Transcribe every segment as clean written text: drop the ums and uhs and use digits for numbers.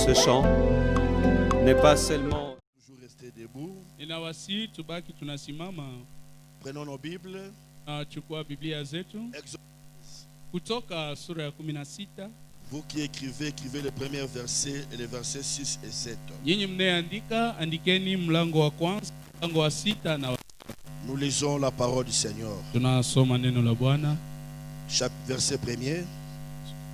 ce chant n'est pas seulement... Toujours rester debout. Inawasi tubaki tunasimama. Prenons nos Bibles. Chukua Biblia zetu. Exode. Kutoka sura ya 16. Vous qui écrivez, écrivez les premiers versets et les versets 6 et 7. Nyinyi mnayeandika, andikeni mlango wa kwanza, mlango wa 6 na Nous lisons la parole du Seigneur. tunasoma neno la Bwana. Verset 1er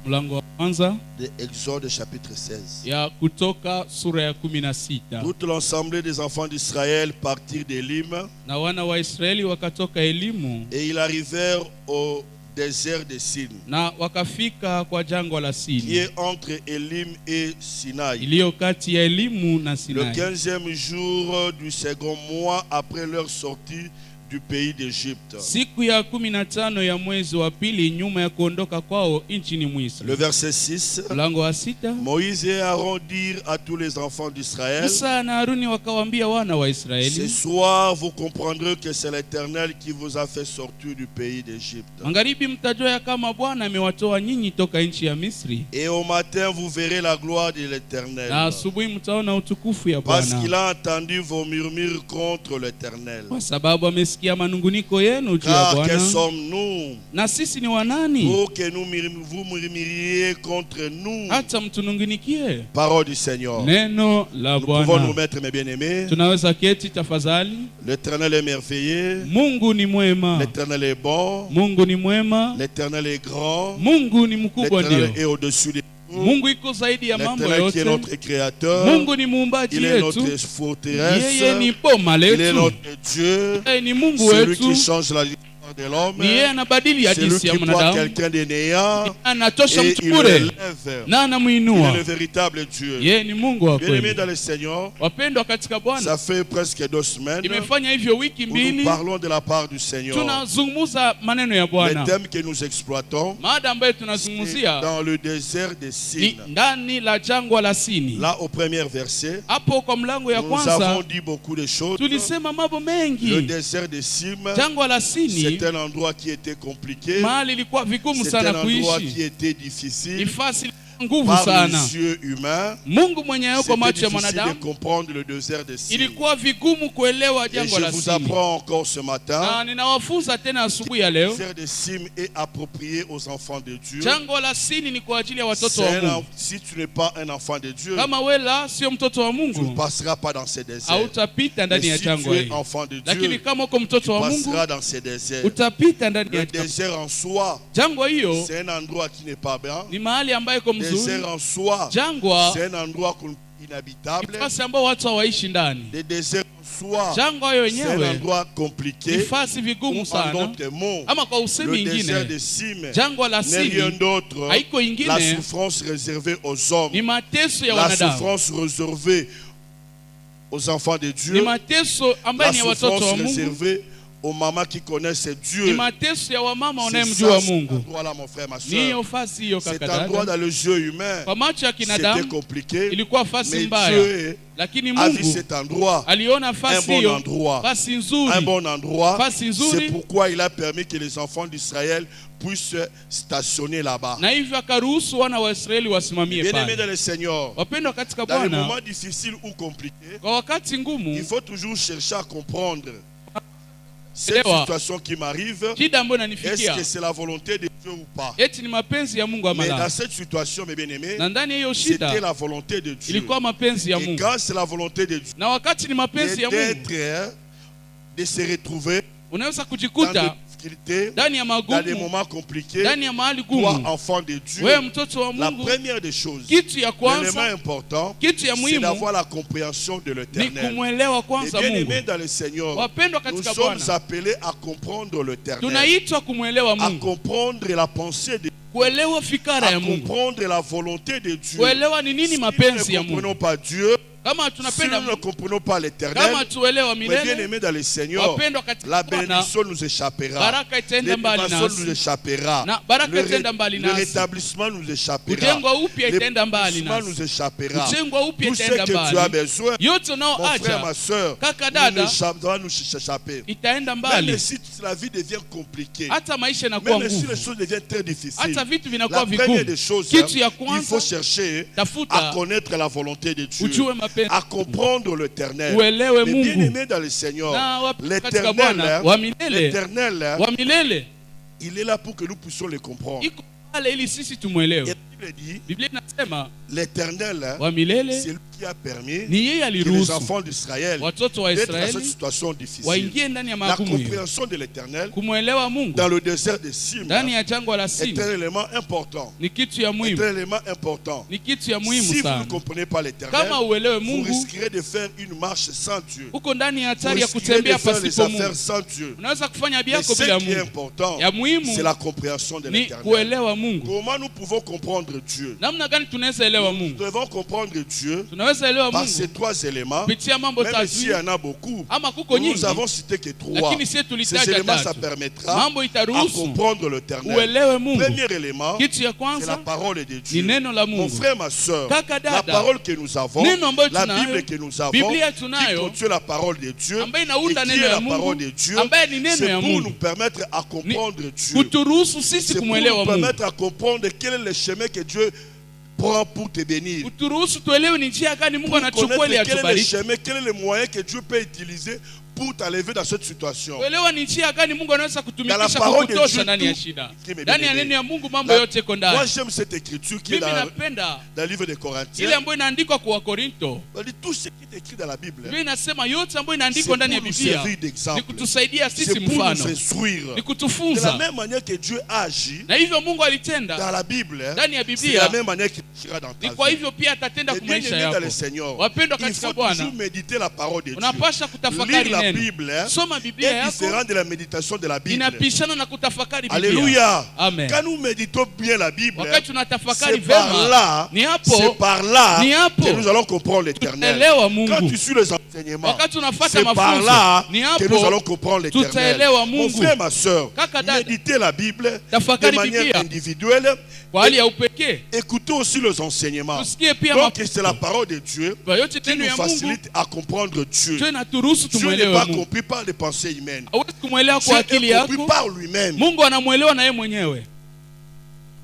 Mlango wa kwanza de Exode chapitre 16. ya Kutoka sura ya 16. Toute l'ensemble des enfants d'Israël partirent d'Élim Na wana wa Israeli wakatoka Elimu et ils arrivèrent au désert de Sin, na wakafika kwa jangwa la qui Sini, est entre Élim et Sinaï. iliyo kati ya Elimu na Le Sinai. 15e jour du second mois après leur sortie du pays d'Égypte. Siku ya 15 ya mwezi wa pili nyuma ya kuondoka kwao nchini Misri. Le verset 6. Mlango wa 6. Moïse et Aaron dirent à tous les enfants d'Israël: Musa na Haruni wakawaambia wana wa ce Israeli, soir vous comprendrez que c'est l'Éternel qui vous a fait sortir du pays d'Égypte. magharibi mtajua ya kama Bwana amewatoa nyinyi toka nchi ya Misri, Et au matin vous verrez la gloire de l'Éternel, na asubuhi mtaona utukufu ya parce qu'il Bwana, a entendu vos murmures contre l'Éternel. kwa sababu amesikia manunguniko yenu juu ya Car que Bwana. sommes-nous Na sisi ni wanani pour que vous murmuriez contre nous? hata mtunungunikie? Parole du Seigneur. Neno la Nous pouvons nous Bwana. mettre, mes bien-aimés. Tunaweza keti tafadhali. L'Éternel est merveilleux. Mungu ni mwema, L'Éternel est bon. Mungu ni mwema, L'Éternel est grand. Mungu ni mkubwa. L'Éternel Ndio, est au-dessus de tout. Mungu iko zaidi ya mambo L'Éternel qui est yote. notre créateur. Mungu ni muumbaji Il est yetu, notre forteresse. yeye ni boma Il est letu, notre Dieu. yeye ni Mungu Celui qui wetu, change la vie de l'homme. ni yeye anabadili C'est lui hadithi ya qui prend mwanadamu, quelqu'un des néants anatosha et mtu il le bure lève. na Il est anamuinua. le véritable Dieu. Yeye ni Mungu wa Bien-aimés kweli. dans le Seigneur, Wapendwa katika Bwana, ça fait presque 2 semaines imefanya hivyo wiki où nous mbili parlons de la part du Seigneur. tunazungumza maneno ya Le Bwana. thème que nous exploitons, Mada ambayo c'est tunazungumzia dans le désert de ni Sin. ndani la jangwa la Sini. Là, au premier verset, Hapo kwa mlango ya nous kwanza avons dit beaucoup de choses. tulisema mambo Le mengi. désert de Sim, Jangwa la Sini c'est un endroit qui était compliqué. mahali ilikuwa vigumu C'est sana un endroit qui kuishi, était difficile ifasi nguvu par sana. les yeux humains. Mungu mwenyewe kwa C'était macho ya difficile de mwanadamu comprendre le désert de Sin. ilikuwa vigumu kuelewa Et jangwa je la vous Sini. apprends encore ce matin, Na ninawafunza tena asubuhi ya le leo, désert de Sim est approprié aux enfants de Dieu. jangwa la Sini ni kwa ajili ya watoto wa Mungu. Si tu n'es pas un enfant de Dieu, Kama wela sio mtoto wa tu ne Mungu, passeras pas dans ces déserts. hautapita Mais ndani ya si tu jangwa es hili. enfant de Lakini Dieu, kama uko tu mtoto wa Mungu, passeras dans ces déserts. utapita ndani ya Le désert en soi, jangwa. Hiyo c'est un endroit qui n'est pas bien. ni mahali ambayo iko Le mzuri. désert en soi, Jangwa c'est un endroit inhabitable. nafasi ambayo watu hawaishi ndani. Le désert en soi, Jangwa hiyo c'est un yenyewe endroit compliqué. nafasi Ou vigumu en sana, d'autres mots, ama kwa usemi le désert ingine, de Sim jangwa la n'est rien Sini d'autre haiko la ingine, souffrance réservée aux hommes, ni mateso ya la wanadamu, souffrance réservée aux enfants de ni Dieu, mateso la ambayo ni ya watoto wa souffrance Mungu, réservée aux mamans qui connaissent ni Dieu. mateso ya wamama C'est wanayemjua ça, cet Mungu. endroit-là, mon frère, ma Ni soeur. hiyo fasi hiyo Cet kaka endroit dada, dans les yeux humains, kwa macho ya c'était kinadamu compliqué, ilikuwa fasi mais mbaya, Dieu lakini a vu Mungu cet endroit, aliona un fasi bon hiyo endroit. fasi Un nzuri, bon endroit. fasi C'est nzuri, pourquoi il a permis que les enfants d'Israël puissent stationner là-bas. na hivyo akaruhusu wana wa Israeli wasimamie Bien-aimés pale. dans le Seigneur, Wapendwa katika dans les Bwana, moments difficiles ou compliqués, kwa wakati il ngumu, faut toujours chercher à comprendre cette Elewa. situation qui m'arrive. shida ambayo Est-ce inanifikia que c'est la volonté de Dieu ou pas? eti ni mapenzi ya Mungu ama Mais dans la? cette situation, mes bien-aimés, Na ndani ya hiyo c'était shida la volonté de Dieu. ilikuwa mapenzi ya Et Mungu, quand c'est la volonté de Dieu, na wakati ni mapenzi ya Mungu, d'être, de se retrouver unaweza dans kujikuta des difficultés, ndani ya dans des magumu, moments compliqués, ndani ya mahali toi, gumu. enfant de Dieu. Wewe mtoto wa La Mungu, première des choses, kitu ya l'élément kwanza, important, kitu ya c'est muhimu d'avoir la compréhension de ni l'éternel. kumwelewa Et kwanza bien Mungu. aimés dans le Seigneur, Wapendwa nous katika sommes Bwana, appelés à comprendre l'éternel, tunaitwa kumwelewa à Mungu, comprendre la pensée de Dieu, kuelewa fikara à ya Mungu, comprendre la volonté de Dieu. kuelewa ni Si nini nous mapenzi ne ya Mungu. comprenons pas Dieu, Kama Si tunapenda nous ne comprenons pas kama l'éternel, tuelewa mais bien milele, aimés dans le Seigneur, wapendwa katika la Bwana, bénédiction nous échappera. baraka itaenda mbali L'élévation nous nasi, échappera. na baraka itaenda mbali Le nasi, rétablissement nous échappera. kujengwa upya itaenda mbali L'épanouissement nasi, nous échappera. kujengwa upya Tout ce itaenda que tu as mbali, besoin, yote mon frère, unaoacha ma soeur, kaka dada doit nous échapper. itaenda Même mbali. si la vie devient compliquée, Hata maisha yanakuwa même si les nguvu, choses deviennent très difficiles, hata vitu la vinakuwa première vigumu, des choses, kitu ya il faut kwanza chercher à tafuta connaître la volonté de Dieu, ujue mapenzi, à comprendre l'éternel. uelewe Mais bien Mungu aimé dans le Seigneur, na wapendwa katika Bwana wa milele, l'éternel, wa milele il est là pour que nous puissions le comprendre. iko pale ili sisi Et tumwelewe. la Bible dit, Biblia inasema l'éternel, wa milele c'est lui qui a permis ni yeye que les aliruhusu enfants d'Israël watoto wa d'être dans cette Israeli situation difficile. waingie ndani ya La magumu hiyo, compréhension de l'éternel kumwelewa Mungu dans le désert de Sim ndani ya jangwa la est Sini un élément important. ni kitu ya Est muhimu, un élément important. ni kitu ya Si muhimu vous ne sana. comprenez pas l'éternel, Kama uelewe vous Mungu, risquerez de faire une marche sans Dieu. uko ndani ya Vous hatari ya risquerez de kutembea faire les pasipo affaires Mungu. sans Dieu. Unaweza kufanya Mais biako ce bila qui est Mungu. important, Ya muhimu c'est la compréhension de ni l'éternel. kuelewa Mungu. Comment nous pouvons comprendre Dieu? Namna gani tunaweza elewa Nous Mungu? devons comprendre Dieu Tunaweza elewa par Mungu ces trois éléments. kupitia mambo Même s'il y tatu, en a beaucoup, ama kuko nous nyingi, avons cité que trois. lakini sisi Ces tulitaja éléments, ça tatu. permettra Mambo à itaruhusu comprendre l'éternel. uelewe Mungu. Premier élément, Kitu ya c'est la kwanza parole de ni Dieu. neno la Mon Mungu. frère, ma soeur, Kaka la dada, parole que nous avons, neno ambayo la tunayo, Bible que nous avons, Biblia qui tunayo, contient la parole de Dieu, ambayo et inaunda qui neno est ya la parole Mungu, de Dieu, ambaye ni neno c'est ya pour Mungu, nous permettre à comprendre Dieu. kuturuhusu sisi C'est pour kumwelewa nous Mungu, permettre à comprendre quel est le chemin que Dieu prend pour te bénir. kuturuhusu tuelewe ni njia gani Mungu Pour anachukua ili connaître quel est le atubariki, chemin, quel est le moyen que Dieu peut utiliser pour t'enlever dans cette situation. kuelewa ni njia gani Mungu anaweza Dans la kutumikisha parole de kukutosha Dieu, ndani ya tout shida. qui me Ndani ya bénit. neno ya Mungu mambo La- yote iko Moi, ndani. j'aime cette écriture qui est Mimi dans napenda le livre de ile Corinthiens. ambayo inaandikwa kwa Wakorinto. On dit tout ce qui est écrit dans la Bible, Biblia inasema yote ambayo c'est inaandikwa pour ndani ya nous Biblia servir d'exemple. ni kutusaidia C'est sisi pour nous mfano, instruire. ni De kutufunza. la même manière que Dieu agit Na hivyo Mungu alitenda dans la Bible, ndani ya c'est Biblia, la même manière qu'il agira dans ni ta kwa vie. hivyo pia atatenda Et kwa bien maisha aimé dans le yako. Seigneur, Wapendwa il katika faut Bwana, toujours méditer la parole de Dieu. unapasha Lire kutafakari la neno. Bible Soma Biblia est yako, différent de la méditation de la Bible. inapishana na kutafakari Biblia. Alléluia. Amen. Quand nous méditons bien la Bible, Wakati tunatafakari c'est par vema, là, ni hapo, c'est par là ni hapo que nous allons comprendre l'éternel. tutaelewa Mungu. Quand tu suis les enseignements, Wakati unafuata c'est par mafunzo, là ni que hapo nous allons comprendre l'éternel. tutaelewa Mon Mungu. frère, ma soeur, Kaka dada, méditez la Bible de tafakari manière Biblia individuelle. kwa hali ya upekee. Écoutez aussi les enseignements. Tusikie pia Donc c'est la parole de Dieu kwa yote qui neno nous ya Mungu, facilite à comprendre Dieu. Dieu inaturuhusu Dieu n'est tumwelewe pas Mungu. compris par les pensées humaines. Hauwezi kumwelewa Dieu kwa akili est compris yako, par lui-même. Mungu anamwelewa na yeye mwenyewe.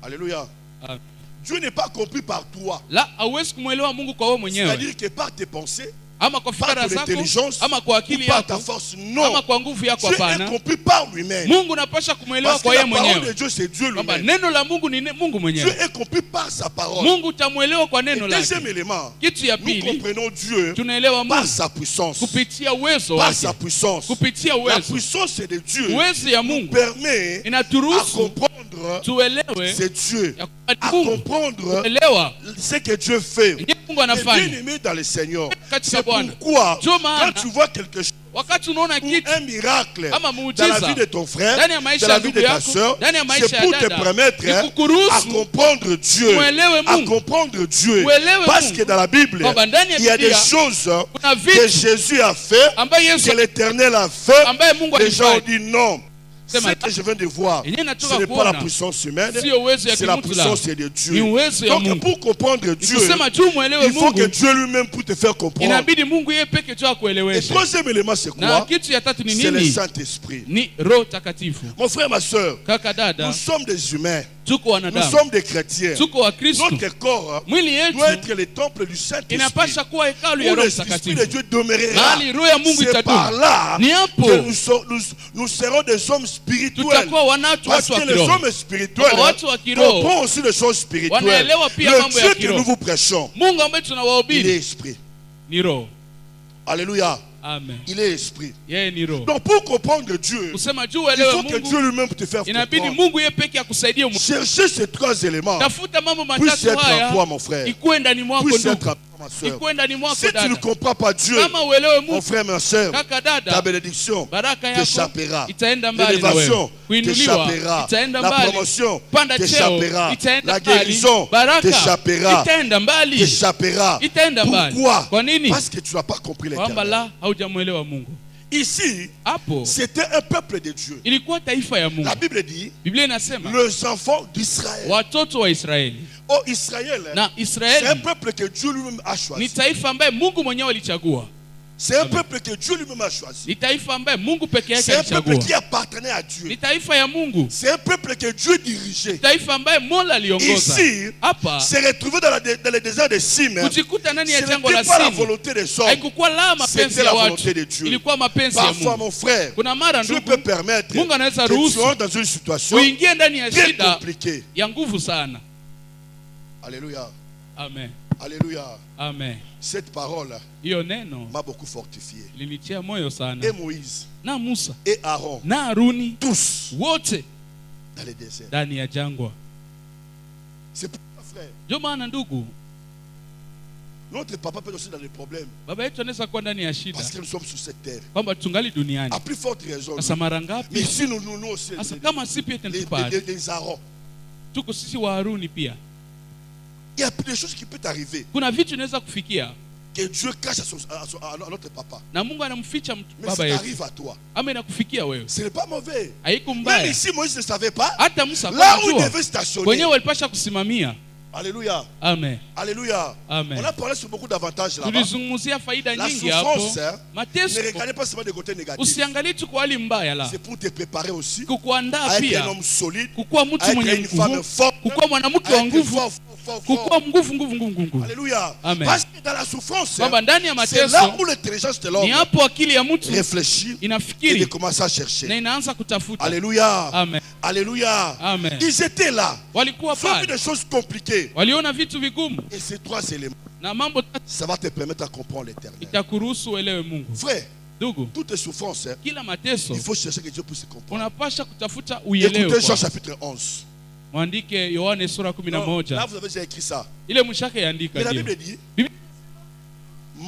Alléluia. Amen. Dieu n'est pas compris par toi. La hauwezi kumwelewa Mungu kwa wewe mwenyewe, C'est-à-dire que par tes pensées, ama kwa par fikra ton zako, intelligence, ama kwa ou akili par ta yako, force. Non. ama kwa nguvu yako. Dieu est Hapana, compris par lui-même. Mungu unapasha kumwelewa Parce que kwa la yeye parole de mwenyewe, Dieu, c'est Dieu kwamba lui-même. neno la Mungu ni Mungu Dieu mwenyewe. est compris par sa parole. Mungu utamwelewa kwa Et neno lake. deuxième élément, Kitu ya nous pili, comprenons Dieu tunaelewa par Mungu sa puissance. kupitia uwezo Par wake, sa puissance. kupitia La uwezo. puissance de Dieu Uwezo ya nous Mungu permet à inaturuhusu comprendre tuelewe c'est Dieu, ya à kwamba Mungu, comprendre kuelewa ce que Dieu fait. yenye Mungu Et anafanya. bien aimé dans le Seigneur, Katika c'est Bwana, pourquoi Ndio maana, quand tu vois quelque chose, wakati unaona ou kitu un miracle ama dans muujiza la vie de ton frère, ndani ya maisha dans la ya vie ndugu de ta yako, soeur, ndani ya maisha c'est ya pour te dada, permettre ni à kukuruhusu comprendre Dieu, muelewe à Mungu. comprendre Dieu. Muelewe Parce Mungu. que dans la Bible, Kwamba ndani ya il y a des Biblia, choses kuna que vitu Jésus a fait, ambaye Yesu que l'Éternel a fait. ambaye Mungu Les gens ont alifanya. dit non. Ce Sema, que je viens de voir, yenyewe ce natoka n'est pas la kuona, puissance humaine, sio uwezo ya c'est la kimtu la, puissance de ni Dieu. uwezo ya Donc Mungu. pour comprendre Dieu, Kusema tu mwelewe il faut que Mungu, Dieu lui-même pour te faire comprendre. inabidi Mungu yeye peke tu Et akueleweshe. troisième élément, c'est Na quoi? kitu ya tatu ni C'est le nini? Saint-Esprit. Ni Roho Takatifu. Mon frère, ma soeur, Kaka dada, nous sommes des humains, tuko nous wanadamu, sommes des chrétiens. tuko wa Kristo. Notre corps Mwili doit yetu être le temple du Saint-Esprit, inapasha kuwa hekalu ya où Roho l'Esprit de Takatifu. Dieu demeurera. Mahali Roho ya Mungu C'est par itadumu. là Ni hapo que nous serons des hommes spirituels. tutakuwa watu Parce wa que les kiroho. hommes spirituels Watu wa kiroho comprennent aussi les choses spirituelles. wanaelewa pia Le mambo ya Dieu que kiroho. nous vous prêchons, Mungu ambaye il est tunawahubiri esprit. ni Roho. Alléluia. Amen. Il est esprit. Yeye ni Roho. Donc pour comprendre Dieu, Kusema juu il uelewe faut que Mungu, Dieu lui-même te fasse inabidi comprendre. Mungu yeye peke akusaidie. Cherchez ces trois éléments. Tafuta mambo Puisse matatu être en haya toi, mon frère. ikuwe ndani mwako Puisse ndugu, être en toi, ma soeur. ikuwe ndani mwako Si tu ne dada. comprends pas Dieu, Kama uelewe mon Mungu frère, ma soeur, kaka ta dada, bénédiction baraka yako t'échappera. itaenda mbali na wewe. L'élévation Kuinuliwa t'échappera. itaenda La mbali. promotion Panda cheo t'échappera. itaenda La mbali. guérison Baraka t'échappera. itaenda mbali. T'échappera. Itaenda mbali. Pourquoi? Kwa nini? Parce que tu n'as pas compris Kwamba l'éternel. la haujamuelewa Mungu. Ici, Hapo c'était un peuple de Dieu. ilikuwa taifa ya Mungu. La Bible dit, Biblia inasema les enfants d'Israël. watoto wa Israeli. Oh, Israël, Na c'est un Israeli peuple que Dieu lui-même a ni choisi. taifa ambaye Mungu mwenyewe alichagua. C'est un peuple que Dieu lui-même a choisi. Ni taifa ambaye Mungu peke yake C'est un peuple alichagua. qui appartenait à Dieu. Ni taifa ya Mungu. C'est un peuple que Dieu dirigeait. Taifa ambaye Mola aliongoza. Ici, Hapa s'est retrouvé dans le désert de Sim. kujikuta ndani ya Ce jangwa la n'était pas la Sini. volonté des hommes. Haikukuwa la mapenzi C'était ya la watu. volonté de Dieu. Ilikuwa mapenzi ya Parfois, Mungu. mon frère, Kuna mara Dieu ndugu, peut permettre Mungu anaweza que tu ruhusu entres dans une situation uingie ndani ya très shida compliquée. ya nguvu sana. Alléluia. Amen. Alléluia. Amen. Cette parole Hiyo neno m'a beaucoup fortifié. lilitia moyo sana. Et Moïse Na Musa et Aaron, na Haruni tous wote dans le désert. ndani ya jangwa. C'est pourquoi, frère, Ndio maana ndugu, notre papa peut aussi dans des problèmes. baba yetu anaweza kuwa ndani ya shida Parce que nous sommes sur cette terre. kwamba tungali duniani. À plus forte raison. Sasa mara Mais ngapi? si nous aussi, Sasa kama si pia tunatupata, les Aaron, tuko sisi wa Haruni pia. il y a des choses qui peuvent arriver Kuna vitu inaweza kufikia que Dieu cache à notre papa. na Mungu anamficha Mais baba ça yetu, arrive à toi. ama inakufikia wewe. Ce n'est pas mauvais. Haiko Même mbaya. ici, Moïse ne savait pas. Hata Musa Là où il hakujua. devait stationner. Wenyewe walipasha kusimamia. Alléluia. Amen. Alléluia. Amen. On a parlé sur beaucoup d'avantages là-bas. Tulizungumzia faida La nyingi hapo. souffrance, ne Mateso regardez pas seulement des côtés négatifs. usiangalie tu kwa hali mbaya la. C'est pour te préparer aussi Kukuandaa à être pia un homme solide, kukuwa mtu à mwenye être une femme nguvu, forte, kukuwa mwanamke à wa être nguvu, fort, fort, kukuwa fort. nguvu. Alléluia. Amen. Parce que dans la souffrance, Kwamba ndani ya c'est mateso là où l'intelligence de ni l'homme hapo akili ya mtu réfléchit et inafikiri de commencer à na chercher. inaanza kutafuta. Alléluia. Amen. Alléluia. Amen. Ils étaient là. Walikuwa Ils ont vu pale, des choses compliquées. waliona vitu vigumu Et ces trois éléments, na mambo tatu ça va te permettre à comprendre l'éternel. itakuruhusu uelewe Mungu. Frère, Ndugu, toutes les souffrances, kila mateso il faut chercher que Dieu puisse comprendre. unapasha kutafuta Écoutez uelewe. Jean kwa. chapitre 11. Mwandike Yohane sura Non, 11. là, vous avez déjà écrit ça. Ile mshaka yaandika Mais la ndio. Bible dit, Biblia-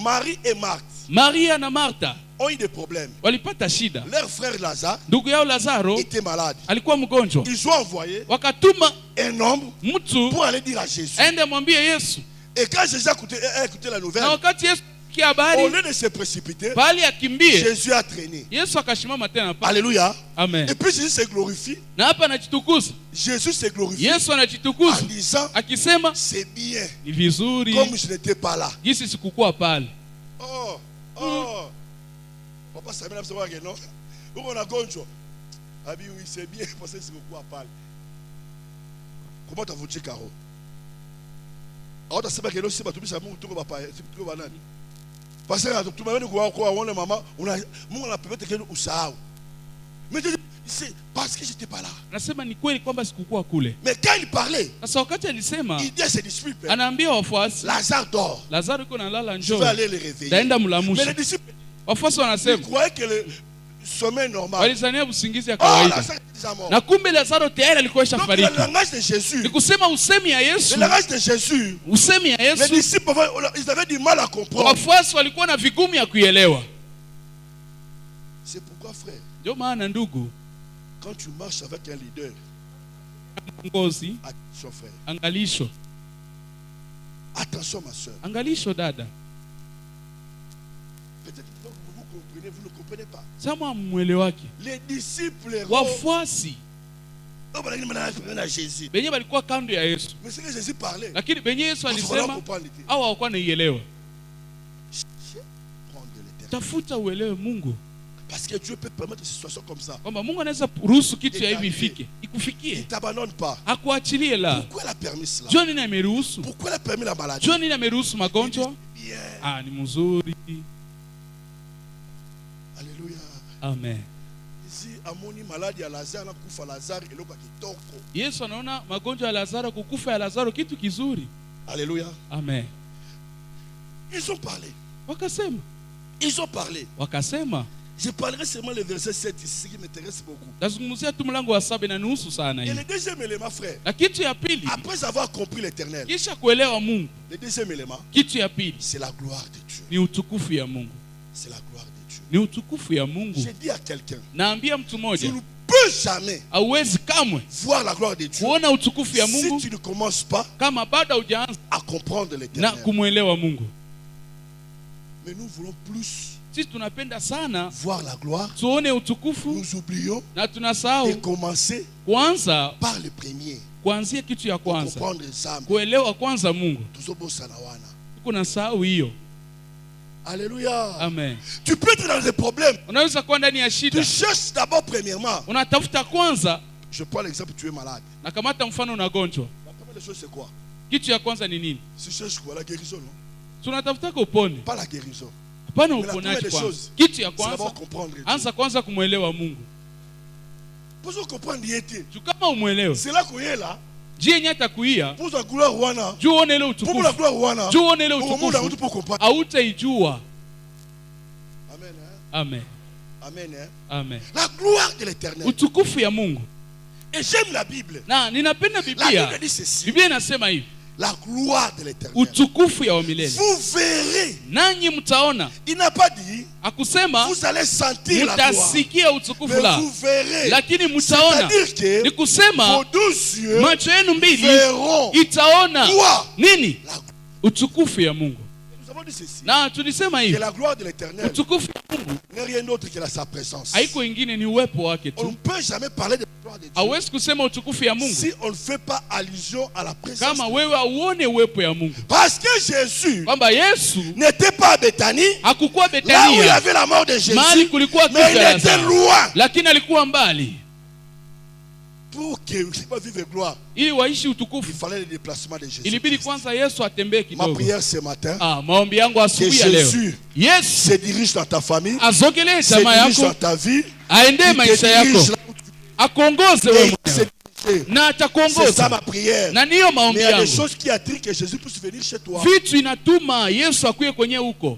Marie et Marthe Maria na Martha ont eu des problèmes. walipata shida. Leur frère Lazare Ndugu yao Lazaro était malade. alikuwa mgonjwa. Ils ont envoyé Wakatuma un homme mtu pour aller dire à Jésus. ende mwambie Yesu. Et quand Jésus a écouté la Na nouvelle, wakati Yesu kia au habari, lieu de se précipiter, bali akimbie, Jésus a traîné. Yesu akashimama tena pale. Alléluia. Amen. Et puis Jésus se glorifie. Na hapa anajitukuza. Jésus se glorifie Yesu en anajitukuza disant, akisema c'est bien, ni vizuri comme je n'étais pas là. jinsi sikukuwa pale. Oh, oh. Papa Samuel a savoir que non. Où on a gonjo. Ah oui, c'est bien, parce que c'est beaucoup à parler. Comment t'as voté, Caro? Alors, tu sais pas que l'autre, c'est pas tout ça, tout le papa, tout le banane. Parce que tout le monde, on a maman, on a peut-être que nous savons. Mais c'est parce que j'étais pas là. Nasema ni kweli kwamba sikukuwa kule. Mais quand il parlait, Sasa wakati alisema, il dit à ses disciples, anaambia wafuasi, Lazare dort. Lazaro yuko nalala, Je njoo. vais aller le réveiller. Taenda Mais les mlamusha. disciples, Wafuasi ils wanasema, croyaient que le sommeil normal. walizania usingizi ya Oh, kawaida. Lazare est déjà mort. Na kumbe Lazaro tayari alikuwa Donc, le shafariki. langage de Jésus, Ni kusema usemi ya Yesu, le langage de Jésus, usemi ya les Yesu, disciples, ils avaient du mal à comprendre. wafuasi walikuwa na vigumu ya kuielewa. C'est pourquoi, frère, Ndio maana ndugu, quand tu marches avec un leader, ngozi, attention, frère, angalisho, attention, ma soeur. angalisho dada. Peut-être que vous comprenez, vous ne comprenez pas. Sama mwelewaki. Les disciples, Wafuasi Jésus. benye balikuwa kando ya Yesu, Mais c'est que Jésus parlait. lakini benye Yesu Il faut alisema comprendre. au hawakuwa naielewa. Cherchez prendre de l'éternel. Tafuta uelewe Mungu, Parce que Dieu peut permettre des situations comme ça. kwamba Mungu anaweza ruhusu kitu ya hivi ifike, Il ikufikie, ne t'abandonne pas. akuachilie la. Pourquoi il a permis cela? Jua nini ameruhusu? Pourquoi il a permis la maladie? Jua nini ameruhusu magonjwa? Bien. Ah, ni mzuri. Alléluia. Amen. Ici, amoni maladie à Lazare, na kufa Lazare, et l'autre kitoko. Yesu anaona magonjwa ya Lazaro, kukufa ya Lazaro kitu kizuri. Alléluia. Amen. Ils ont parlé. Wakasema, Ils ont parlé. wakasema Je parlerai seulement le verset 7 ici, ce qui m'intéresse beaucoup. Tazungumzia tu mlango wa 7 na nusu sana Et hii. le deuxième élément, frère, Na kitu ya pili, après avoir compris l'éternel, kisha kuelewa Mungu, le deuxième élément, kitu ya pili c'est la gloire de Dieu. ni utukufu ya Mungu. C'est la gloire de Dieu. Ni utukufu ya Mungu. J'ai dit à quelqu'un, Naambia mtu tu mmoja, ne peux jamais hauwezi kamwe voir la gloire de Dieu kuona utukufu ya si Mungu tu ne commences pas kama bado hujaanza à comprendre na l'éternel. kumwelewa Mungu. Mais nous voulons plus Sisi tunapenda sana voir la gloire. tuone utukufu Nous oublions na de tunasahau commencer kwanza, par le premier. kuanzia kitu ya kwanza, Comprendre ça. kuelewa kwanza Mungu. Tuzobosa wana. Kuna sahau hiyo. Alléluia. Amen. Tu peux être dans des problèmes. Unaweza kuwa ndani ya Tu shida, cherches d'abord premièrement. unatafuta kwanza. Je prends l'exemple, tu es malade. Na kamata mfano unagonjwa, La première des choses, c'est quoi? kitu ya kwanza ni nini? Tu cherches quoi? La guérison, non? Tunatafuta upone, Pas la guérison. hapana Mais la uponaji première des kwanza. choses, Kitu ya C'est kwanza, d'abord comprendre Dieu. anza kwanza kumwelewa Mungu. Pour comprendre Dieu, Juu kama umwelewe, c'est là qu'on est là. njia yenye atakuia Pour la gloire, wana. juu uone ile Pour la utukufu, gloire, wana. juu uone ile Au monde, on utukufu, peut comprendre. hautaijua. Amen. Hein? Amen. Amen. Hein? Amen. La gloire de l'éternel. Utukufu ya Mungu. Et j'aime la Bible. Na ninapenda La Biblia. Bible dit ceci. Biblia inasema hivi, La gloire de l'éternel. utukufu ya milele. Vous verrez. Nanyi mtaona. Il n'a pas dit, Akusema vous allez sentir la gloire. mtasikia utukufu Mais la, vous verrez. lakini mtaona. C'est-à-dire que Ni kusema vos deux yeux macho yenu mbili verront itaona quoi? nini? La gloire. Utukufu ya Mungu. Nous avons dit ceci. Na tulisema Que hivi, la gloire de l'éternel utukufu ya Mungu n'est rien d'autre que sa présence. haiko ingine, ni uwepo wake On ne tu. peut jamais parler de la gloire de Dieu Hauwezi kusema utukufu ya Mungu si on ne fait pas allusion à la présence. kama wewe auone uwepo ya Mungu. Parce que Jésus Kwamba Yesu n'était pas à Béthanie, hakukuwa là où il y Betania, avait la mort de Jésus, mahali kulikuwa mais kifo il ya était Lazaro, loin. lakini alikuwa mbali. Pour que je pas vivre gloire, Ili waishi il utukufu, fallait le déplacement de Jésus. ilibidi kwanza Yesu atembee Ma kidogo. prière ce matin, Maombi yangu que asubuhi ya leo, Jésus Yesu se dirige dans ta famille, azogelee se jamaa dirige dans yako, ta vie, aendee il te maisha dirige yako, là où tu akuongoze es, wewe et il se mwenyewe dirige. na C'est ça atakuongoza. ma prière. Na niyo Mais maombi il y a des yangu. choses qui attirent que Jésus puisse venir chez toi. Vitu inatuma Yesu akuye kwenye huko.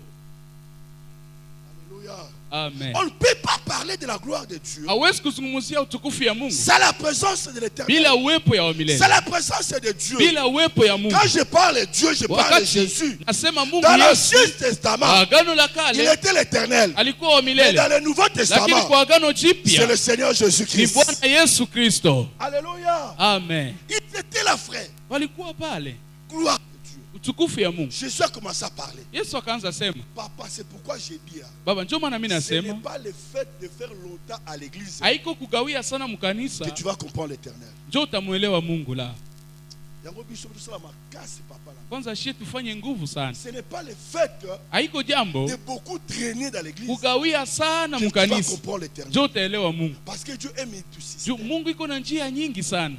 Alléluia. Amen. On ne peut pas parler de la gloire de Dieu Hawezi kuzungumzia utukufu ya Mungu sans la présence de l'éternel. bila uwepo ya milele, C'est la présence de Dieu. bila uwepo ya Mungu. Quand je parle de Dieu, je parle de Wakati Jésus. nasema Mungu Dans Yesu, l'Ancien Testament, Agano la il Kale était l'éternel. alikuwa wa Mais milele, dans le Nouveau lakini Testament, kwa Agano c'est Jipya le Seigneur ni Jésus-Christ. Bwana Yesu Kristo. Alléluia. Amen. Il était là, frère. Walikuwa pale, Gloire de Dieu. utukufu ya Mungu. Jésus a commencé à parler. Yesu akaanza sema, Papa, c'est pourquoi j'ai dit, hein, Baba, njoo maana mimi ce n'est nasema pas le fait de faire longtemps à l'église haiko kugawia sana mkanisa que tu vas comprendre l'éternel. njoo utamuelewa Mungu. La Yango biso biso la makasi, papa, là. kwanza shie tufanye nguvu sana, Ce n'est pas le fait haiko jambo de beaucoup traîner dans l'église kugawia sana que tu vas mkanisa comprendre l'éternel. njoo utaelewa Mungu. Parce que Dieu aime tout Juu système. Mungu iko na njia nyingi sana.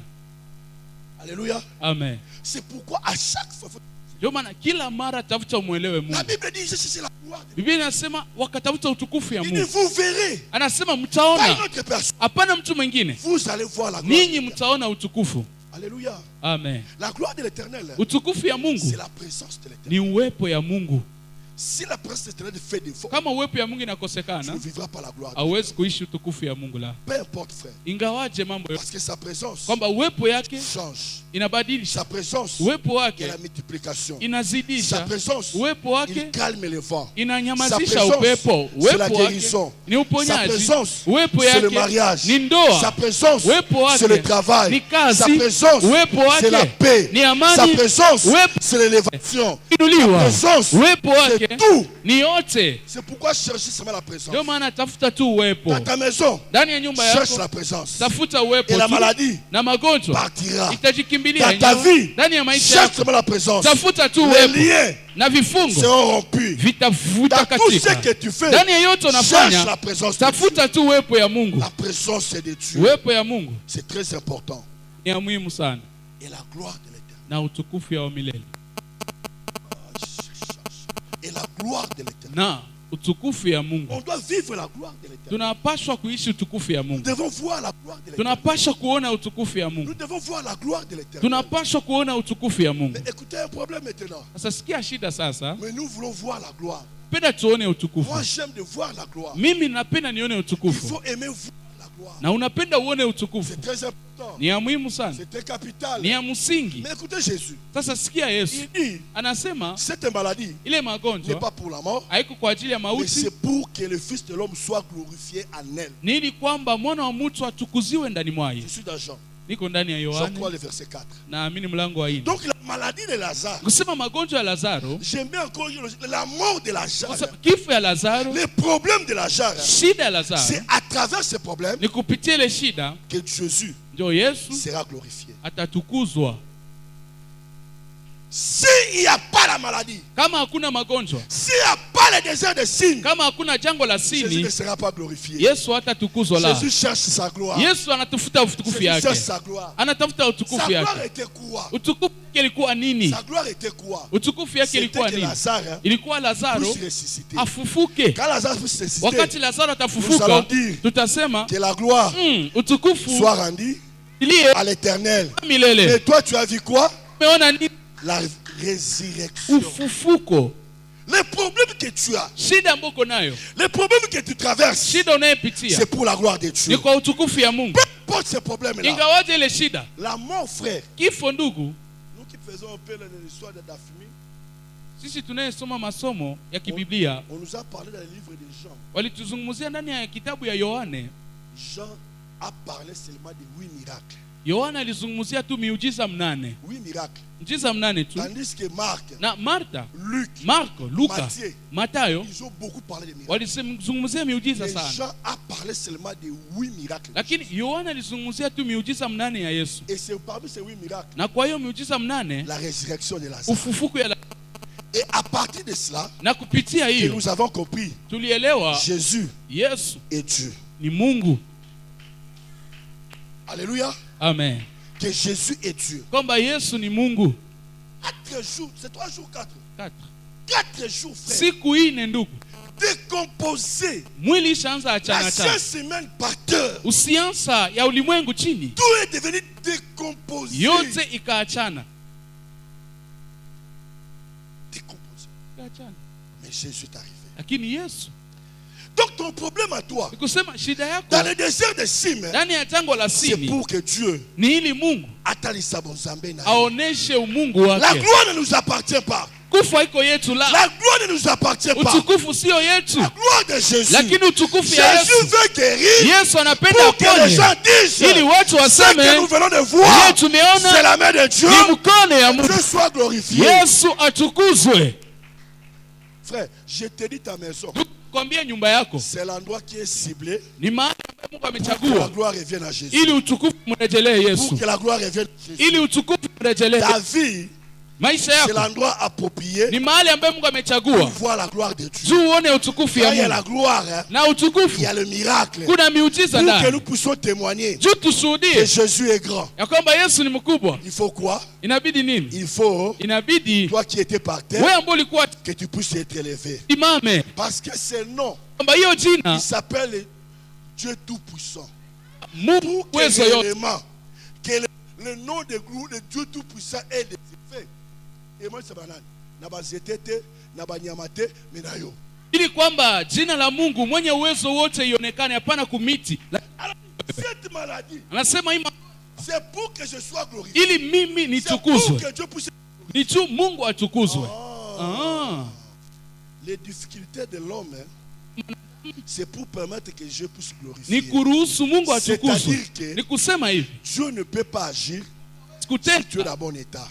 Alléluia. Amen. C'est pourquoi à chaque fois, Ndio maana kila mara tafuta umuelewe Mungu. la Bible dit c'est la gloire de Dieu. Biblia inasema wakatafuta utukufu ya Il dit, Mungu. vous verrez, Anasema pas une mtaona, autre personne. hapana mtu mwingine, Vous allez voir la gloire. ninyi mtaona utukufu. Alléluia. Amen. La gloire de l'éternel, Utukufu ya Mungu c'est la présence de l'éternel. ni uwepo ya Mungu. Si la présence de l'éternel fait défaut, Kama uwepo ya Mungu tu ne inakosekana, vivras pas la gloire de Dieu. hauwezi kuishi utukufu ya Mungu. La Peu importe, frère. ingawaje mambo yote, Parce que sa présence kwamba uwepo yake change. inabadilisha, Sa présence uwepo est wake la multiplication. Sa inazidisha, présence, uwepo wake il calme les vents. Sa inanyamazisha présence, upepo, c'est la uwepo wake guérison. ni Sa uponyaji, présence, uwepo c'est le yake mariage. ni ndoa, Sa présence, uwepo wake c'est le travail. ni kazi, Sa présence, uwepo c'est la wake paix. ni amani, Sa présence, uwepo c'est l'élévation. inuliwa, présence, uwepo wake c'est tout. ni yote. C'est pourquoi chercher seulement la présence. Ndio maana tafuta tu uwepo Dans ta maison, ndani ya nyumba cherche yako, la présence. tafuta uwepo Et la tu, maladie na magonjwa partira. itajikimbilia Dans ta yenyewe. vie, Ndani ya maisha cherche yako seulement la présence. tafuta tu Les uwepo, liens na vifungo seront rompus. vitavuta Dans tout ce katika. que tu fais, Ndani ya yote cherche unafanya la présence de Dieu. tafuta tu uwepo ya Mungu. La présence c'est de Dieu. Uwepo ya Mungu C'est très important. ni ya muhimu sana, Et la gloire de l'éternel. na utukufu ya milele, Et la gloire de l'éternel. na utukufu ya On Mungu. doit vivre la gloire de l'Éternel. Tunapaswa kuishi utukufu ya Nous Mungu. devons voir la gloire de l'Éternel. Tunapaswa kuona utukufu ya Nous Mungu. devons voir la gloire de l'Éternel. Tunapaswa kuona utukufu ya Mungu. Mais écoutez un problème maintenant. Sasa sikia shida sasa. Mais nous voulons voir la gloire. Penda tuone utukufu. Moi j'aime de voir la gloire. Mimi napenda nione Il utukufu. faut aimer voir la gloire. Na unapenda uone utukufu. C'est très important. Ni ya muhimu sana. C'est capital. Ni ya msingi. Mais écoutez Jésus. Sasa sikia Yesu. Il dit, Anasema cette maladie ile n'est magonjwa pas pour la mort, haiko kwa ajili ya mais mauti, c'est pour que le Fils de l'homme soit glorifié en elle. ni ili kwamba mwana wa mtu atukuziwe ndani mwaye. Je suis dans Jean. Niko ndani ya Jean 3, Yohane le verset 4. naamini mlango wa 4. Donc la maladie de Lazare, Kusema magonjwa ya Lazaro, j'aime bien encore la mort de Lazare, kusema kifo ya Lazaro, les problèmes de Lazare, shida ya Lazaro, c'est à travers ces problèmes ni kupitia ile shida que Jésus ndio Yesu sera glorifié. atatukuzwa. S'il n'y a pas la maladie, Kama hakuna magonjwa, s'il n'y a pas le désert de signes, kama hakuna jango la Jésus ne sini, sera pas glorifié. Yesu hatatukuzwa la. Jésus cherche sa gloire. Yesu anatafuta utukufu Jésus yake, cherche sa gloire. anatafuta Sa utukufu gloire yake. était quoi? Utukufu yake ilikuwa nini? Sa gloire était quoi? Utukufu yake C'était ilikuwa que nini? Lazare Ilikuwa Lazaro puisse ressusciter. afufuke. Quand Lazare puisse ressusciter, Wakati Lazaro nous atafufuka, allons dire tutasema que la gloire utukufu soit rendue iliye à l'éternel. milele. Et toi, tu as vu quoi? Umeona nini? La résurrection. Ufufuko. Les problèmes que tu as, Shida ambayo uko nayo, les problèmes que tu traverses, shida unayepitia c'est pour la gloire de Dieu. ni kwa utukufu ya Mungu. Peu importe ces problèmes-là. Ingawaje ile shida, La mort, frère. kifo ndugu, Nous qui faisons un peu l'histoire de Daphne, sisi tunayesoma masomo ya kibiblia on nous a parlé dans le livre de Jean. walituzungumzia ndani ya kitabu ya Yohane. Jean a parlé seulement de 8 miracles. Yohana alizungumzia tu miujiza 8. 8 miracles. Miujiza 8 tu. Tandis que Marc, Na Marta, Luc, Marko, Luka, Matthieu, Matayo ils ont beaucoup parlé de miracles. walizungumzia miujiza Mais sana. Jean a parlé seulement de 8 miracles. Lakini Yohana alizungumzia tu miujiza 8 ya Yesu. Et c'est parmi ces 8 miracles, Na kwa hiyo miujiza 8, la résurrection de Lazare. ufufuko ya Et à partir de cela, na kupitia que hiyo nous avons compris, tulielewa Jésus Yesu est Dieu. ni Mungu. Alléluia. Amen. Que Jésus est Dieu. Kwamba Yesu ni Mungu. 4 jours, c'est 3 jours, 4. 4 4 jours, frère. siku 4 ndugu, Décomposé. mwili ishaanza La achana achana. 5 semaines par terre. Usiansa ya ulimwengu chini, Tout est devenu décomposé. yote ikaachana. Décomposé. Ikaachana. Mais Jésus est arrivé. Lakini Yesu, Donc ton problème à toi, ni kusema shida yako dans le désert de Sim, ndani ya jangwa la c'est Sini pour que Dieu ni ili Mungu atalisa bonzambe na. aoneshe umungu La wake. gloire ne nous appartient pas. Kufa iko yetu la, La gloire ne nous appartient pas. utukufu sio yetu, La gloire de Jésus. lakini utukufu ya Jésus Yesu. veut guérir Yesu anapenda pour que les aponye gens disent ili watu ce que waseme nous venons de voir, Ye tumeona c'est la main de Dieu. ni mkono ya Mungu. Dieu soit glorifié. Yesu atukuzwe. Frère, je te dis ta maison, Kwambia nyumba yako c'est l'endroit qui est ciblé ni mahali ambapo Mungu pour que la amechagua gloire revienne à Jésus. ili utukufu mrejelee Pour Yesu, que la gloire revienne à Jésus. ili utukufu mrejelee Ta vie, maisha c'est yako. l'endroit approprié Ni mahali ambapo Mungu pour amechagua voir la gloire de Dieu. juu uone utukufu Quand ya il y a la Mungu gloire, hein, na il utukufu. y a le miracle. Kuna miujiza Pour que nous ndani puissions témoigner juu que tushuhudie Jésus est grand. ya kwamba Yesu ni mkubwa. Il faut quoi? Inabidi nini? Il faut, Inabidi toi qui étais par terre, wewe ambao ulikuwa que tu puisses être élevé. imame, Parce que ce nom, kwamba hiyo il jina s'appelle le Dieu Tout-Puissant. Mungu Pour que uwezo yote, réellement, que le nom de Dieu Tout-Puissant ait des effets. Et moi, c'est banal. Naba zetete, naba nyamate, menayo. ili kwamba jina la Mungu mwenye uwezo wote ionekane, hapana kumiti. Alors, cette maladie, Anasema hii c'est pour que je sois glorifié. ili mimi C'est pour nitukuzwe, que Dieu puisse. ni tu Mungu atukuzwe. Ah. Les difficultés de l'homme, hein, c'est pour permettre que Dieu puisse glorifier. Ni kuruhusu Mungu atukuzwe. C'est-à-dire que Ni kusema hivi, Dieu ne peut pas agir si tu es sikutenda dans bon état.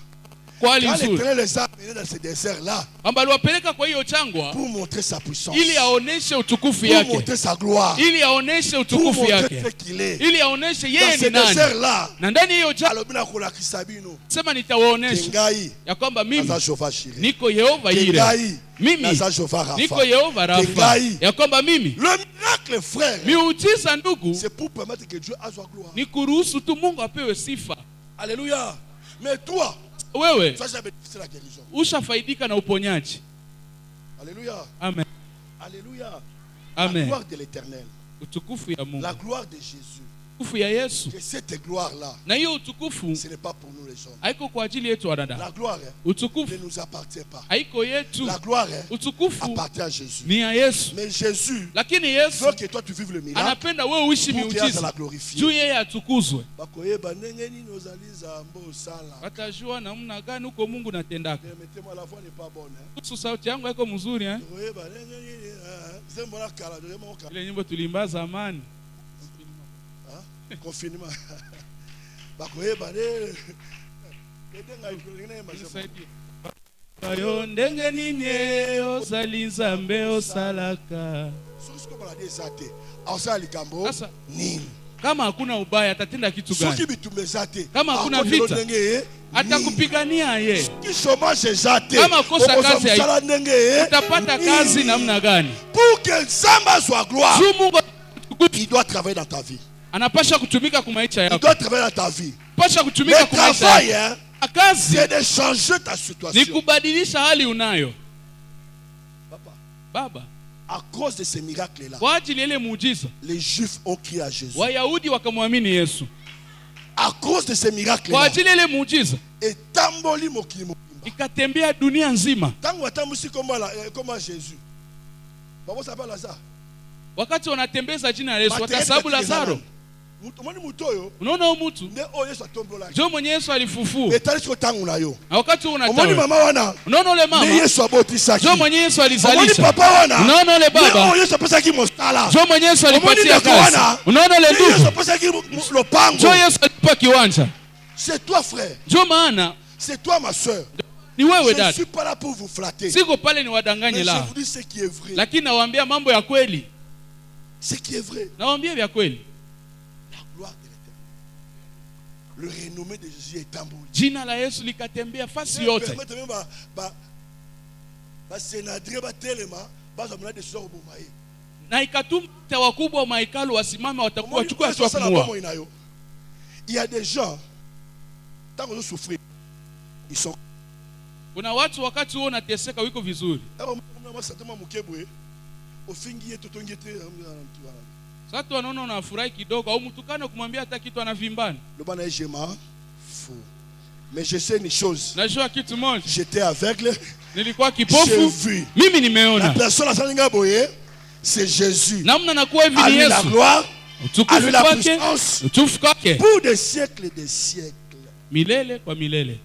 kwa hali Quand nzuri, l'Éternel les a amenés dans ce désert-là kwamba aliwapeleka kwa hiyo changwa pour montrer sa puissance, ili aoneshe utukufu pour yake, montrer sa gloire, ili aoneshe pour utukufu montrer yake, ce qu'il est. ili aoneshe Dans yeye ce ni nani. désert-là, Na ndani ya hiyo changwa alobina kolakisa bino, sema nitawaonesha Kengai, ya kwamba mimi naza Jehova Shire. niko Yehova Yire, Kengai, mimi naza Jehova niko Rafa. Yehova Rafa, Kengai. ya kwamba mimi Le miracle, frère, miujiza ndugu c'est pour permettre que Dieu a sa gloire. ni kuruhusu tu Mungu apewe sifa. Alléluia. Mais toi, Wewe tu as jamais bénéficié de la guérison. ushafaidika na uponyaji. Alléluia. Amen. Alléluia. Amen. La gloire de l'Éternel. Utukufu ya Mungu. La gloire de Jésus. Utukufu ya Yesu. Que cette gloire-là, Na hiyo utukufu ce n'est pas pour nous les hommes. haiko kwa ajili yetu wanadamu. La gloire Utukufu ne nous appartient pas. haiko yetu. La gloire Utukufu appartient à Jésus. ni ya Yesu. Mais Jésus Lakini Yesu veut que toi tu vives le miracle anapenda wewe uishi pour qu'il y ait à la miujiza glorifier. juu yeye atukuzwe. Bakoyeba ndenge nini ozali zambo osala. Watajua namna gani huko Mungu natendaka. Mettez-moi, la voix n'est pas bonne. Kuhusu sauti yangu haiko mzuri eh? Bakoyeba ndenge nini zembo la kala demo kala. Ile nyimbo tulimba zamani. Confinement. Bakoyeba ne ndenga ndenge masaidi. Ayo ndenge nini ozali nzambe osalaka. Soki ko balade zate. Ausali likambo Sasa nini? kama hakuna ubaya atatenda kitu gani? Soki bitumbe zate. Kama hakuna vita atakupigania ye. Soki chômage zate. Kama kosa kazi sala ndenge utapata kazi namna gani? Pour que Nzamba soit gloire, Mungu il doit travailler dans ta vie. anapasha kutumika kwa maisha Il yako. doit travailler dans ta vie. Pasha kutumika Le kwa maisha travail, yako. Kazi c'est de changer ta ni situation. kubadilisha hali unayo. Papa, Baba, à cause de ces miracles-là, kwa ajili ile muujiza les Juifs ont crié à Jésus. Wayahudi wakamwamini Yesu. À cause de ces Kwa miracles-là, ajili ile muujiza et tamboli mokili mobimba. ikatembea dunia nzima. Tango atambusi comme Jésus. Babo s'appelle Lazare. Wakati wanatembeza jina la Yesu wakasabu Lazaro. Moni mutoyo. Unaona huyu mtu Ne oyo so tombola. ndio mwenye Yesu alifufua. Etali siko tangu na yo. Na wakati Omoni unatawa mama wana. unaona ule Ne mama Yesu abotisa ki. ndio mwenye Yesu Omoni alizalisha. papa wana. Unaona ule Ne baba oyo so pesa ki mostala. ndio mwenye Yesu alipatia Omoni kazi. wana. Unaona ule Ne Yesu ndugu pesa ki lopango. ndio Yesu alipa kiwanja. C'est toi frère. Ndio maana C'est toi ma soeur. ni wewe Je ne dada. suis pas là pour vous flatter. Siko pale ni Mais wadanganye je la. vous dis ce qui est vrai. Lakini nawaambia mambo ya kweli. Ce qui est vrai. Nawaambia vya kweli. La gloire de l'Éternel. Le renommé de Jésus est tambour. Jina la Yesu likatembea fasi yote. Permettez même sénadré ba telema ba zamuna de sort bomaye. Na ikatumta wakubwa wa mahekalu wasimame watakuwa chukua hatua kumua. Il y a des gens tant qu'ils souffrent ils sont Kuna watu wakati wao unateseka wiko vizuri. Sasa wanaona unafurahi kidogo au mtukane kumwambia hata kitu anavimbana. Le bon je m'en fous. Mais je sais une chose. Najua kitu moja. J'étais aveugle. Nilikuwa kipofu. Mimi La nimeona. personne à Salinga Boye, c'est Jésus. Namna nakuwa hivi À ni lui la Yesu. gloire, à lui Utukufu la kwake, puissance, utukufu kwake pour des siècles et des siècles. milele kwa milele.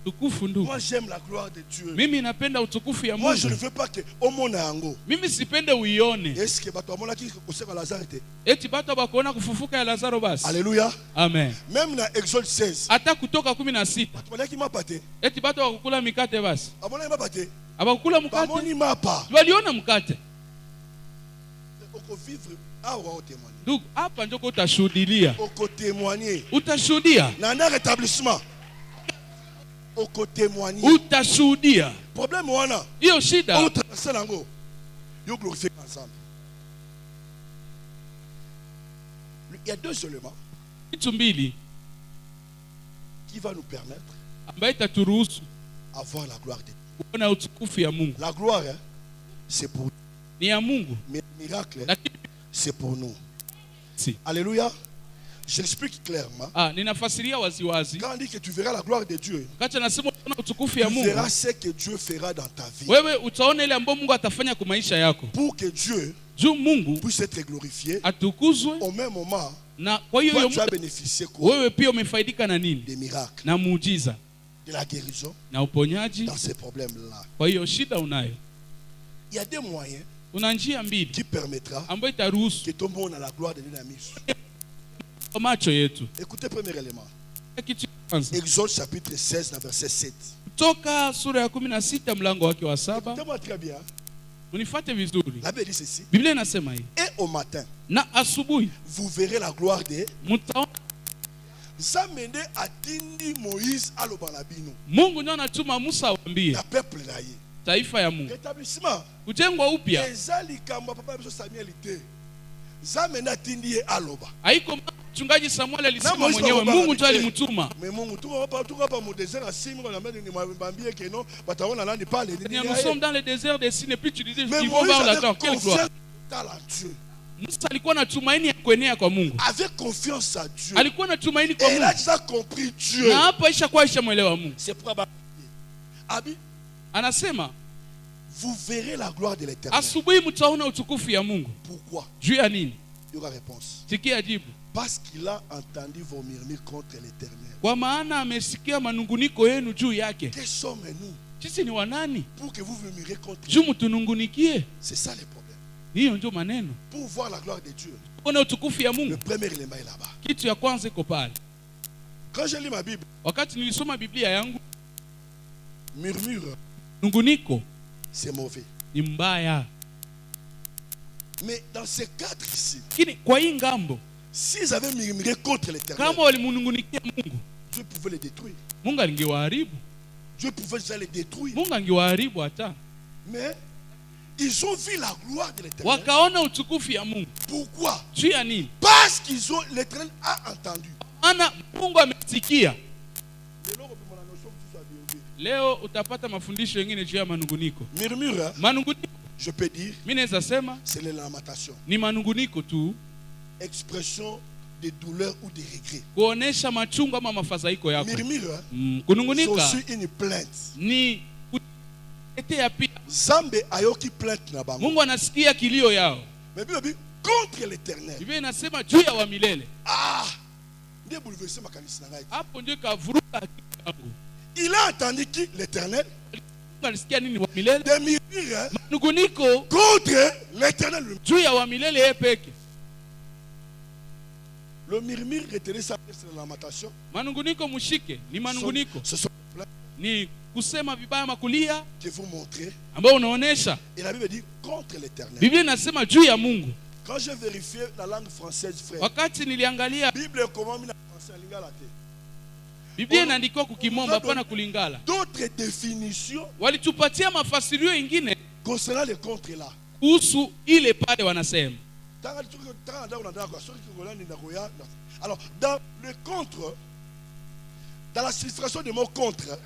Utukufu ndugu. Moi j'aime la gloire de Dieu. Mimi napenda utukufu ya Moi je ne Mungu. veux pas que au monde ango. Mimi sipende uione. Est-ce que bato amona ki koseka Lazare te? Eti batu bakuona kufufuka ya Lazaro basi. Alléluia. Amen. Même dans Exode 16. Hata kutoka 16. Bato balaki mapa te. Eti batu wakukula mikate basi. Amona mapa te. Abakukula mkate. Bamoni mapa. Waliona mkate. Oko vivre awa o témoigner. Ndugu, hapa njoko utashuhudia. Oko témoigner. Utashuhudia. Na un rétablissement. Oko témoigner. Utashuhudia. Problème wana. Hiyo shida. Au traverser lango. Yo glorifier ensemble. Il y a deux éléments Kitu mbili qui va nous permettre ambayo itaturuhusu avoir la gloire de Dieu. kuona utukufu ya Mungu. La gloire, hein, c'est pour nous. Ni ya Mungu. Mais le miracle, Lakini c'est pour nous. si. Alléluia. J'explique clairement. Ninafasiria waziwazi. Quand on dit que tu verras la gloire de Dieu, Kati nasema utaona utukufu ya tu Mungu. verras ce que Dieu fera dans ta vie. Wewe utaona ile ambayo Mungu atafanya kwa maisha yako. Pour que Dieu Juu Mungu puisse être glorifié, atukuzwe au même moment, na kwa hiyo toi tu as muda bénéficié quoi? wewe pia umefaidika na nini? Des miracles, Na muujiza de la guérison na uponyaji. dans ces problèmes-là. Kwa hiyo shida unayo. Il y a des moyens Una njia mbili qui permettra ambayo itaruhusu que ton monde a la gloire de Dieu. kwa macho yetu. Écoutez premier élément. Kitu cha kwanza. Exode chapitre 16, verset 7. Kutoka sura ya 16 mlango wake wa 7. Écoutez-moi très bien. Unifuate vizuri. La Bible dit ceci. Biblia inasema hii. Et au matin, Na asubuhi vous verrez la gloire de mtaona Zamende atindi Moïse à l'Obalabino. Mungu ndio anatuma Musa awaambie La peuple là y taifa ya Mungu rétablissement. kujengwa upya. Ezali kamba papa biso Samuel ite. Zamende atindi ye aloba. Haiko mchungaji Samuel Na alisema Moïse mwenyewe, bakobanga Mungu ndiye te. alimtuma. Mais Mungu tuko hapa mu désert asimi on amène ni mwambie que non bataona nani pale ni. Nous sommes dans le désert des signes et puis tu dis Mais ils vont voir la Moïse terre. Quelle gloire. à Dieu. Musa alikuwa na tumaini ya kuenea kwa Mungu. Avec confiance à Dieu. Alikuwa na tumaini kwa Et il a Mungu. déjà compris Dieu. Na hapo ishamuelewa Mungu. C'est probable. Abi, Anasema vous verrez la gloire de l'Éternel. asubuhi mtaona utukufu ya Mungu. Pourquoi? Juu ya nini? Il y aura réponse. Sikia jibu. Parce qu'il a entendu vos murmures contre l'Éternel. Kwa maana amesikia manunguniko yenu juu yake. Quels sommes-nous Sisi ni wanani? pour que vous murmurez contre Juu lui? mtunungunikie. C'est ça le problème. Hiyo ndio maneno. Pour voir la gloire de Dieu, Ona utukufu ya le Mungu. premier élément est là-bas. Kitu ya kwanza iko pale. Quand je lis ma Bible, Wakati nilisoma Biblia yangu, murmure, nunguniko c'est mauvais. ni mbaya. Mais dans ces cadres ici, Lakini kwa hii ngambo, s'ils avaient murmuré contre l'Éternel, kama walimunungunikia Mungu, Dieu pouvait les détruire. Mungu angewaharibu. Dieu pouvait déjà les détruire. Mungu angewaharibu hata. Mais ils ont vu la gloire de l'Éternel. Wakaona utukufu ya Mungu. Pourquoi? Juu ya nini? Parce qu'ils ont, l'Éternel a entendu. Maana Mungu amesikia. Leo utapata mafundisho mengine juu ya manunguniko. Murmure, hein, Manunguniko, je peux dire, mimi naweza sema c'est la lamentation. ni manunguniko tu, Expression de douleur ou de regret. kuonesha machungu ama mafadhaiko yako. Murmure, hein, c'est Kunungunika aussi une plainte. ni kutetea pia. Zambe ayoki plainte na bango. Mungu anasikia kilio yao. Mais Bible dit contre l'Éternel. Biblia inasema juu ya wa milele. Ah, ndiye bouleversé makanisi na ngai. Hapo ndio kavuruga akili yangu. Il a entendu qui? L'Éternel. Mungu alisikia nini wa milele? Des murmures, hein, Manunguniko contre l'Éternel. juu ya wa milele yeye peke. Le murmure, retenez ça, c'est la lamentation. Manunguniko mushike, ni manunguniko. Ce sont les plaintes Ni kusema vibaya makulia que vous montrez. ambao unaonesha. Et la Bible dit contre l'Éternel. Biblia inasema juu ya Mungu. Quand j'ai vérifié la langue française, frère, Wakati niliangalia la Bible est comment mina français en lingala te. Biblia inaandikwa kukimomba hapana kulingala. D'autres définitions Walitupatia mafasirio mengine concernant les contre là. kuhusu ile pale wanasema. Alors, dans le contre, dans la signification du mot contre,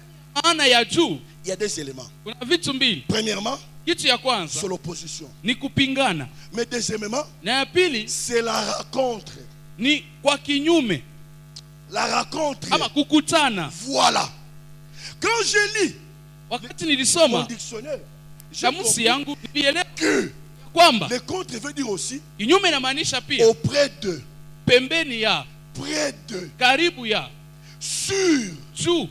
Maana ya juu il y a des éléments. kuna vitu mbili. Premièrement, Kitu ya c'est kwanza l'opposition. ni kupingana, Mais deuxièmement, na ya pili c'est la rencontre. ni kwa kinyume La rencontre. ama kukutana. Voilà. Quand je lis Wakati mon nilisoma dictionnaire, j'ai kamusi compris yangu nilielewa que kwamba le contre veut dire aussi kinyume inamaanisha pia auprès de, pembeni ya, près de, karibu ya, sur. juu.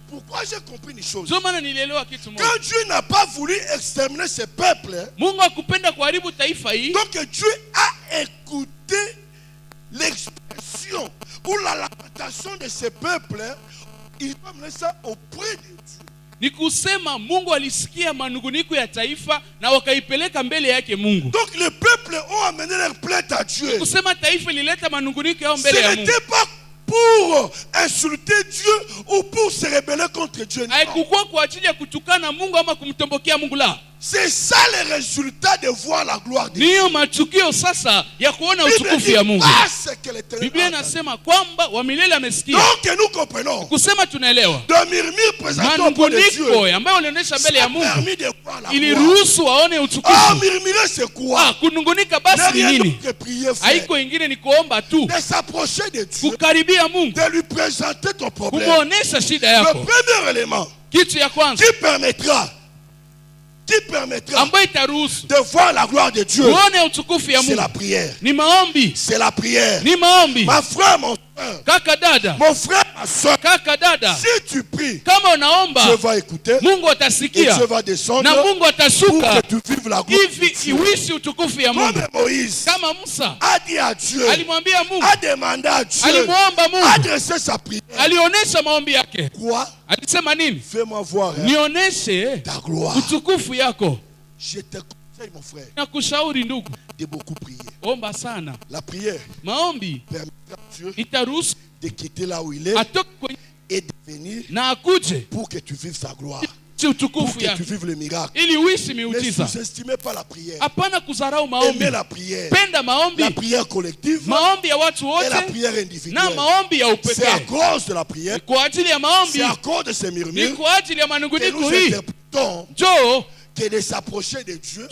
Pourquoi j'ai compris une chose? Ndio maana nilielewa kitu moja. Quand Dieu n'a pas voulu exterminer ses peuples, hein, Mungu hakupenda kuharibu taifa hii. donc Dieu a écouté l'expression ou la lamentation de ses peuples, hein, il va mener ça auprès de Dieu. Ni kusema Mungu alisikia manunguniko ya taifa na wakaipeleka mbele yake Mungu. Donc les peuples ont amené leur plainte à Dieu. Kusema taifa ilileta manunguniko yao Ce mbele ya Mungu. n'était pas pour insulter Dieu ou pour se rebeller contre Dieu. Non. Haikukuwa kwa ajili ya kutukana Mungu ama kumtombokea Mungu la. C'est ça le résultat de voir la gloire de Dieu. Niyo matukio sasa ya kuona Bible utukufu dit, ya Mungu. ah, c'est que l'Éternel Biblia a entendu. inasema kwamba wa milele amesikia. Donc nous comprenons. Kusema tunaelewa. De murmure présentant auprès de Dieu. Manunguniko ambayo walionyesha mbele ya Ça Mungu permis de voir la gloire. iliruhusu waone Ah, utukufu. murmurer c'est quoi? Kunungunika Ne basi ni rien nini? d'autre que prier, frère. Haiko ingine ni kuomba tu. De s'approcher de Dieu. Kukaribia Mungu. De lui présenter ton problème. Kumuonesha shida Le yako. premier élément Kitu ya kwanza qui permettra ambayo itaruhusu de voir la gloire de Dieu, uone utukufu ya c'est la Mungu prière. ni maombi. C'est la prière. Ni maombi. Ma frère, mon frère, Kaka dada, mon frère, ma soeur, kaka dada, si tu pries, kama unaomba Dieu va écouter Mungu et atasikia Dieu va descendre na Mungu pour atashuka que tu vives la gloire de hivi Dieu. iwishi utukufu ya Mungu. Comme Moïse Kama Musa a dit à Dieu, alimwambia Mungu, a demandé à Dieu, alimuomba Mungu, adresser sa prière. alionyesha maombi yake. Quoi? Alisema nini? Fais-moi voir, hein, Nionyeshe ta gloire. utukufu yako. Je te conseille, mon frère, Nakushauri ndugu, de beaucoup prier. omba sana. La prière Maombi permettra à Dieu itaruhusu de quitter là où il est atoke kwenye et de venir na akuje pour que tu vives sa gloire. uishi pour utukufu que tu yake, vives le miracle. ili uishi Ne miujiza. sous-estimez pas la prière. Hapana kudharau maombi. Aimez la prière. Penda maombi, La prière collective maombi ya watu et la wote prière na individuelle. maombi ya C'est à upekee. cause de la prière, Ni kwa ajili ya maombi, c'est à cause de ces ni murmures kwa ajili ya que manunguniko nous hii interprétons njoo que de s'approcher de Dieu,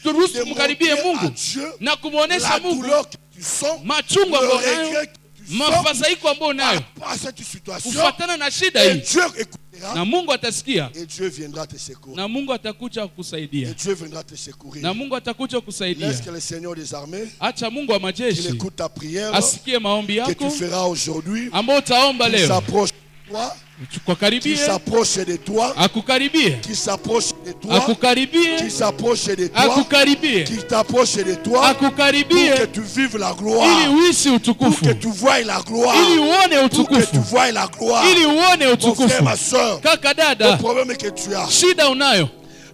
turuhusu de mkaribie montrer à Mungu Dieu na kumwonyesha la Mungu douleur que tu sens, machungu ambayo le unayo, regret que tu sens mafadhaiko ambayo par unayo rapport à cette situation. kufuatana na shida Et hii, Dieu écoutera na Mungu atasikia, et Dieu viendra te secourir. na Mungu atakuja Et kukusaidia, Dieu viendra te secourir. na Mungu atakuja kukusaidia. Laisse que le Seigneur des armées, Acha Mungu wa qu'il majeshi écoute ta prière asikie maombi que tu yako feras aujourd'hui, ambao utaomba qu'il leo, s'approche de toi, qu'il kukaribie, s'approche de toi, akukaribie, qu'il s'approche de toi, akukaribie, qu'il s'approche de toi, akukaribie, qu'il t'approche de toi, pour akukaribie, que tu vives la ili gloire, uishi pour utukufu, que tu voies la gloire, ili uone pour que tu utukufu, voies la gloire. ili uone Mon frère, utukufu. ma soeur, Kaka, le dada, problème que tu as shida unayo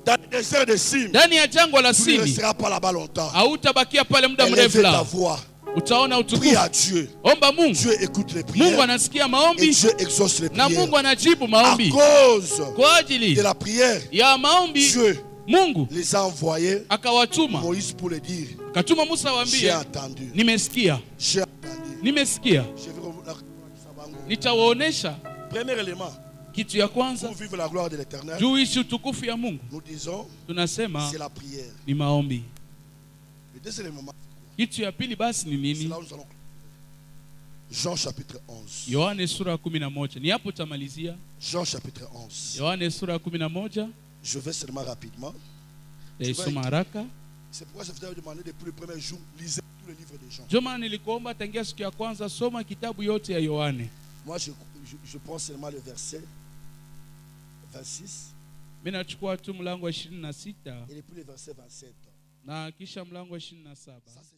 dans le désert de Sim, ndani ya jangwa la tu ne Sini, resteras pas là-bas longtemps. hautabakia pale muda Élevez mrefu, ta la voix, utaona prie utukufu. à Dieu. Omba Mungu, Dieu écoute les Mungu prières anasikia et maombi Dieu exauce les na prières. Mungu anajibu À maombi. cause Kwa ajili de la prière, ya maombi Dieu Mungu les a envoyés akawatuma, Moïse pour le dire. katuma Musa J'ai waambie, entendu. nimesikia, J'ai entendu. nimesikia, Je vais revenir à Sabango. nitawaonesha. Premier élément, Kitu ya kwanza, pour vivre la gloire de l'éternel, juu ishi utukufu ya Mungu, nous disons, tunasema c'est la prière. ni maombi. Le deuxième élément, Kitu ya pili basi ni c'est nini? là où nous allons. Jean chapitre 11. Yohane sura ya 11. Ni hapo tamalizia. Jean chapitre 11. Yohane sura ya 11, Je vais seulement rapidement. taisoma haraka. C'est pourquoi je vous avais demandé depuis le premier jour, lisez tous les livres de Jean. Ndio maana nilikuomba tangia siku ya kwanza, soma kitabu yote ya Yohane. Moi, je prends seulement le verset 26 Mimi nachukua tu mlango wa 26 et puis le verset 27. na kisha mlango wa 27. Ça, c'est